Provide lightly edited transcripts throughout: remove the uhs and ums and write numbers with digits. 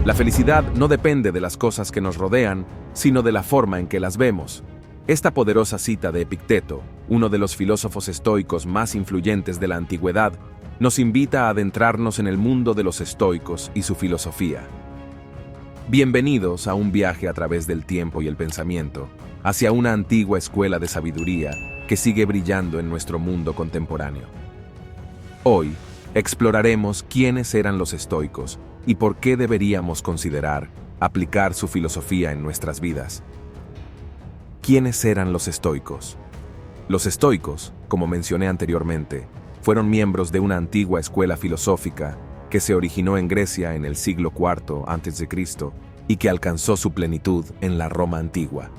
La felicidad no depende de las cosas que nos rodean, sino de la forma en que las vemos. Esta poderosa cita de Epicteto, uno de los filósofos estoicos más influyentes de la antigüedad, nos invita a adentrarnos en el mundo de los estoicos y su filosofía. Bienvenidos a un viaje a través del tiempo y el pensamiento, hacia una antigua escuela de sabiduría que sigue brillando en nuestro mundo contemporáneo. Hoy, exploraremos quiénes eran los estoicos y por qué deberíamos considerar aplicar su filosofía en nuestras vidas. ¿Quiénes eran los estoicos? Los estoicos, como mencioné anteriormente, fueron miembros de una antigua escuela filosófica que se originó en Grecia en el siglo IV a.C. y que alcanzó su plenitud en la Roma antigua.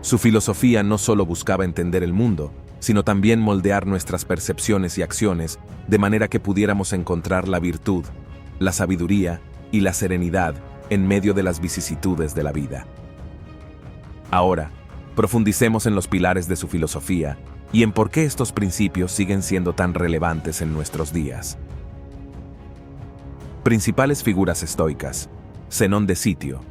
Su filosofía no solo buscaba entender el mundo, sino también moldear nuestras percepciones y acciones de manera que pudiéramos encontrar la virtud, la sabiduría y la serenidad en medio de las vicisitudes de la vida. Ahora, profundicemos en los pilares de su filosofía y en por qué estos principios siguen siendo tan relevantes en nuestros días. Principales figuras estoicas. Zenón de Sitio.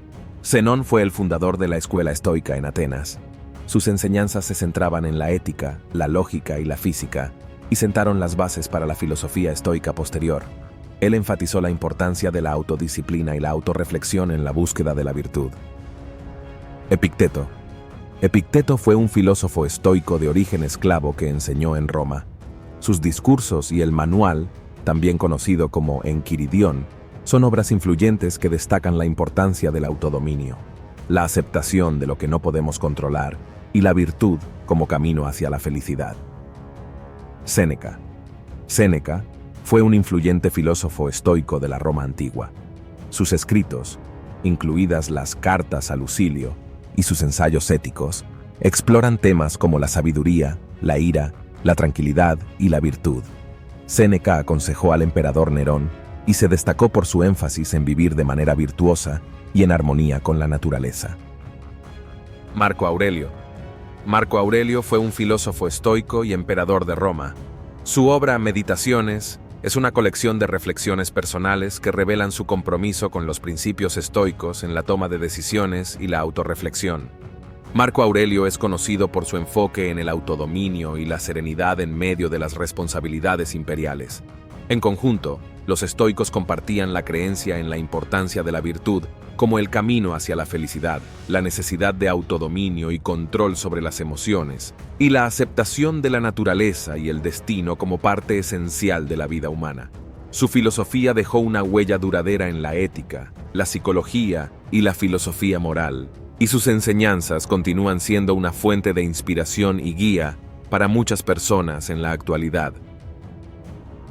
Zenón fue el fundador de la escuela estoica en Atenas. Sus enseñanzas se centraban en la ética, la lógica y la física, y sentaron las bases para la filosofía estoica posterior. Él enfatizó la importancia de la autodisciplina y la autorreflexión en la búsqueda de la virtud. Epicteto. Epicteto fue un filósofo estoico de origen esclavo que enseñó en Roma. Sus discursos y el manual, también conocido como Enquiridión, son obras influyentes que destacan la importancia del autodominio, la aceptación de lo que no podemos controlar y la virtud como camino hacia la felicidad. Séneca. Séneca fue un influyente filósofo estoico de la Roma antigua. Sus escritos, incluidas las Cartas a Lucilio y sus ensayos éticos, exploran temas como la sabiduría, la ira, la tranquilidad y la virtud. Séneca aconsejó al emperador Nerón y se destacó por su énfasis en vivir de manera virtuosa y en armonía con la naturaleza. Marco Aurelio. Marco Aurelio fue un filósofo estoico y emperador de Roma. Su obra Meditaciones es una colección de reflexiones personales que revelan su compromiso con los principios estoicos en la toma de decisiones y la autorreflexión. Marco Aurelio es conocido por su enfoque en el autodominio y la serenidad en medio de las responsabilidades imperiales. En conjunto, los estoicos compartían la creencia en la importancia de la virtud como el camino hacia la felicidad, la necesidad de autodominio y control sobre las emociones, y la aceptación de la naturaleza y el destino como parte esencial de la vida humana. Su filosofía dejó una huella duradera en la ética, la psicología y la filosofía moral, y sus enseñanzas continúan siendo una fuente de inspiración y guía para muchas personas en la actualidad.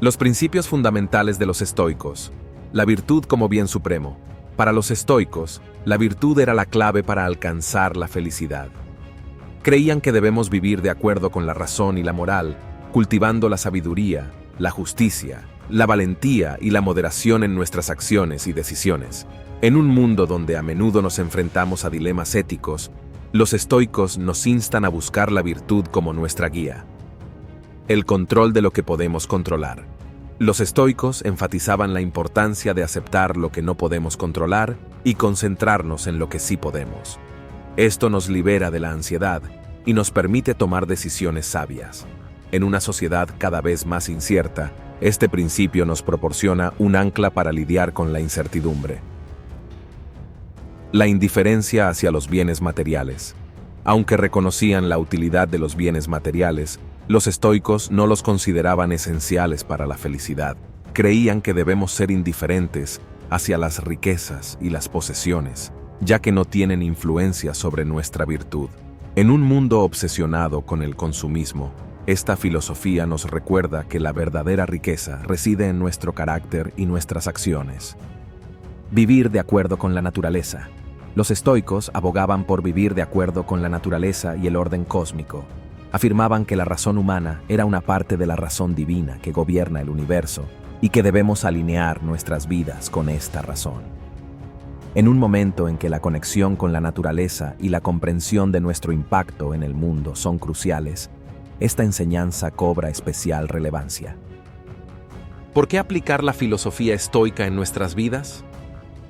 Los principios fundamentales de los estoicos. La virtud como bien supremo. Para los estoicos, la virtud era la clave para alcanzar la felicidad. Creían que debemos vivir de acuerdo con la razón y la moral, cultivando la sabiduría, la justicia, la valentía y la moderación en nuestras acciones y decisiones. En un mundo donde a menudo nos enfrentamos a dilemas éticos, los estoicos nos instan a buscar la virtud como nuestra guía. El control de lo que podemos controlar. Los estoicos enfatizaban la importancia de aceptar lo que no podemos controlar y concentrarnos en lo que sí podemos. Esto nos libera de la ansiedad y nos permite tomar decisiones sabias. En una sociedad cada vez más incierta, este principio nos proporciona un ancla para lidiar con la incertidumbre. La indiferencia hacia los bienes materiales. Aunque reconocían la utilidad de los bienes materiales, los estoicos no los consideraban esenciales para la felicidad. Creían que debemos ser indiferentes hacia las riquezas y las posesiones, ya que no tienen influencia sobre nuestra virtud. En un mundo obsesionado con el consumismo, esta filosofía nos recuerda que la verdadera riqueza reside en nuestro carácter y nuestras acciones. Vivir de acuerdo con la naturaleza. Los estoicos abogaban por vivir de acuerdo con la naturaleza y el orden cósmico. Afirmaban que la razón humana era una parte de la razón divina que gobierna el universo y que debemos alinear nuestras vidas con esta razón. En un momento en que la conexión con la naturaleza y la comprensión de nuestro impacto en el mundo son cruciales, esta enseñanza cobra especial relevancia. ¿Por qué aplicar la filosofía estoica en nuestras vidas?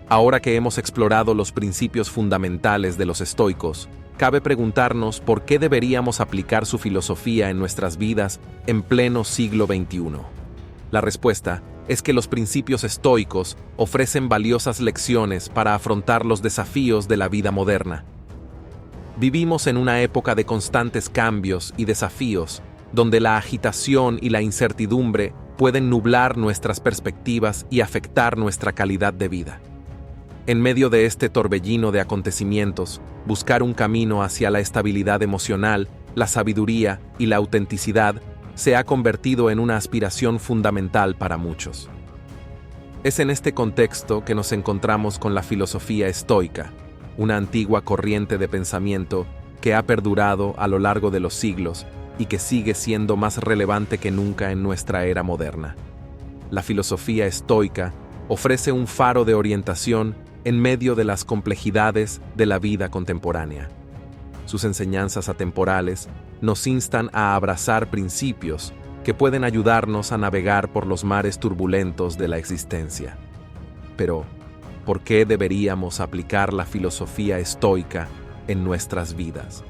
Ahora que hemos explorado los principios fundamentales de los estoicos, cabe preguntarnos por qué deberíamos aplicar su filosofía en nuestras vidas en pleno siglo XXI. La respuesta es que los principios estoicos ofrecen valiosas lecciones para afrontar los desafíos de la vida moderna. Vivimos en una época de constantes cambios y desafíos, donde la agitación y la incertidumbre pueden nublar nuestras perspectivas y afectar nuestra calidad de vida. En medio de este torbellino de acontecimientos, buscar un camino hacia la estabilidad emocional, la sabiduría y la autenticidad se ha convertido en una aspiración fundamental para muchos. Es en este contexto que nos encontramos con la filosofía estoica, una antigua corriente de pensamiento que ha perdurado a lo largo de los siglos y que sigue siendo más relevante que nunca en nuestra era moderna. La filosofía estoica ofrece un faro de orientación en medio de las complejidades de la vida contemporánea. Sus enseñanzas atemporales nos instan a abrazar principios que pueden ayudarnos a navegar por los mares turbulentos de la existencia. Pero, ¿por qué deberíamos aplicar la filosofía estoica en nuestras vidas?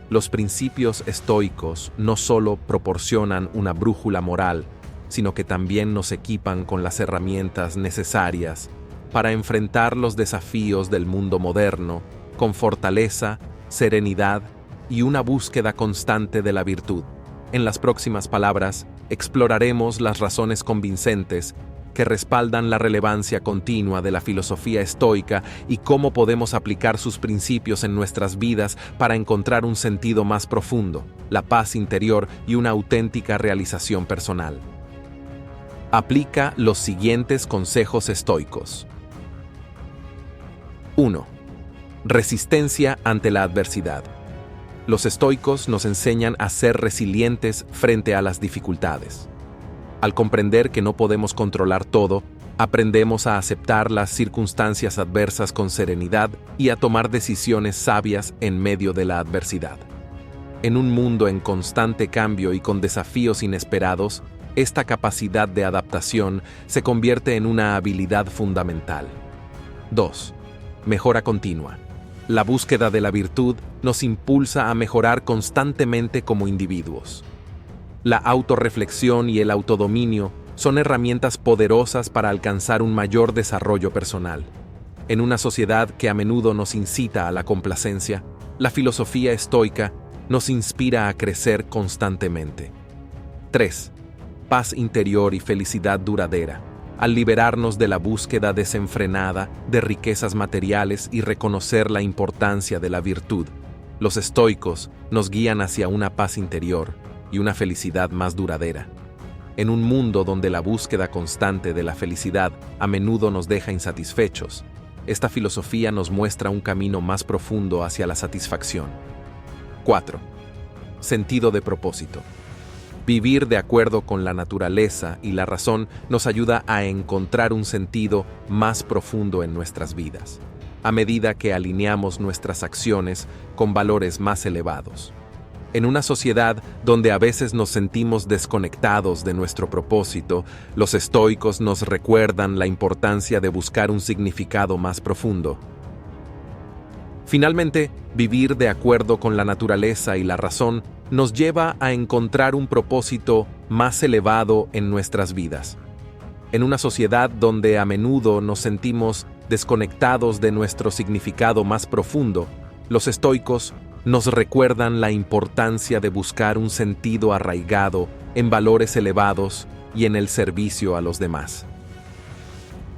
Los principios estoicos no solo proporcionan una brújula moral, sino que también nos equipan con las herramientas necesarias para enfrentar los desafíos del mundo moderno con fortaleza, serenidad y una búsqueda constante de la virtud. En las próximas palabras, exploraremos las razones convincentes que respaldan la relevancia continua de la filosofía estoica y cómo podemos aplicar sus principios en nuestras vidas para encontrar un sentido más profundo, la paz interior y una auténtica realización personal. Aplica los siguientes consejos estoicos. 1. Resistencia ante la adversidad. Los estoicos nos enseñan a ser resilientes frente a las dificultades. Al comprender que no podemos controlar todo, aprendemos a aceptar las circunstancias adversas con serenidad y a tomar decisiones sabias en medio de la adversidad. En un mundo en constante cambio y con desafíos inesperados, esta capacidad de adaptación se convierte en una habilidad fundamental. 2. Mejora continua. La búsqueda de la virtud nos impulsa a mejorar constantemente como individuos. La autorreflexión y el autodominio son herramientas poderosas para alcanzar un mayor desarrollo personal. En una sociedad que a menudo nos incita a la complacencia, la filosofía estoica nos inspira a crecer constantemente. 3. Paz interior y felicidad duradera. Al liberarnos de la búsqueda desenfrenada de riquezas materiales y reconocer la importancia de la virtud, los estoicos nos guían hacia una paz interior y una felicidad más duradera. En un mundo donde la búsqueda constante de la felicidad a menudo nos deja insatisfechos, esta filosofía nos muestra un camino más profundo hacia la satisfacción. 4. Sentido de propósito. Vivir de acuerdo con la naturaleza y la razón nos ayuda a encontrar un sentido más profundo en nuestras vidas, a medida que alineamos nuestras acciones con valores más elevados. En una sociedad donde a veces nos sentimos desconectados de nuestro propósito, los estoicos nos recuerdan la importancia de buscar un significado más profundo. Finalmente, vivir de acuerdo con la naturaleza y la razón nos lleva a encontrar un propósito más elevado en nuestras vidas. En una sociedad donde a menudo nos sentimos desconectados de nuestro significado más profundo, los estoicos nos recuerdan la importancia de buscar un sentido arraigado en valores elevados y en el servicio a los demás.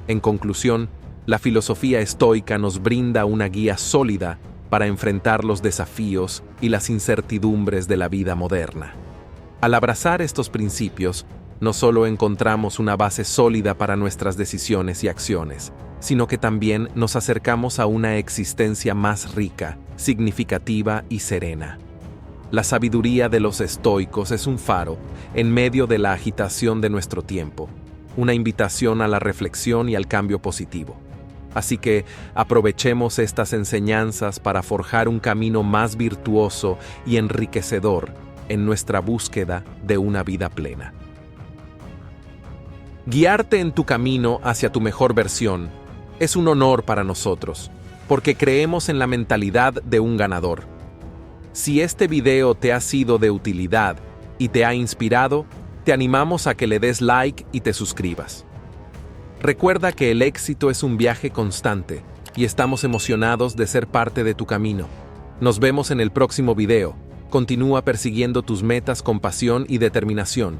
En conclusión, la filosofía estoica nos brinda una guía sólida para enfrentar los desafíos y las incertidumbres de la vida moderna. Al abrazar estos principios, no solo encontramos una base sólida para nuestras decisiones y acciones, sino que también nos acercamos a una existencia más rica, significativa y serena. La sabiduría de los estoicos es un faro en medio de la agitación de nuestro tiempo, una invitación a la reflexión y al cambio positivo. Así que aprovechemos estas enseñanzas para forjar un camino más virtuoso y enriquecedor en nuestra búsqueda de una vida plena. Guiarte en tu camino hacia tu mejor versión Es un honor para nosotros, porque creemos en la mentalidad de un ganador. Si este video te ha sido de utilidad y te ha inspirado, te animamos a que le des like y te suscribas. Recuerda que el éxito es un viaje constante y estamos emocionados de ser parte de tu camino. Nos vemos en el próximo video. Continúa persiguiendo tus metas con pasión y determinación.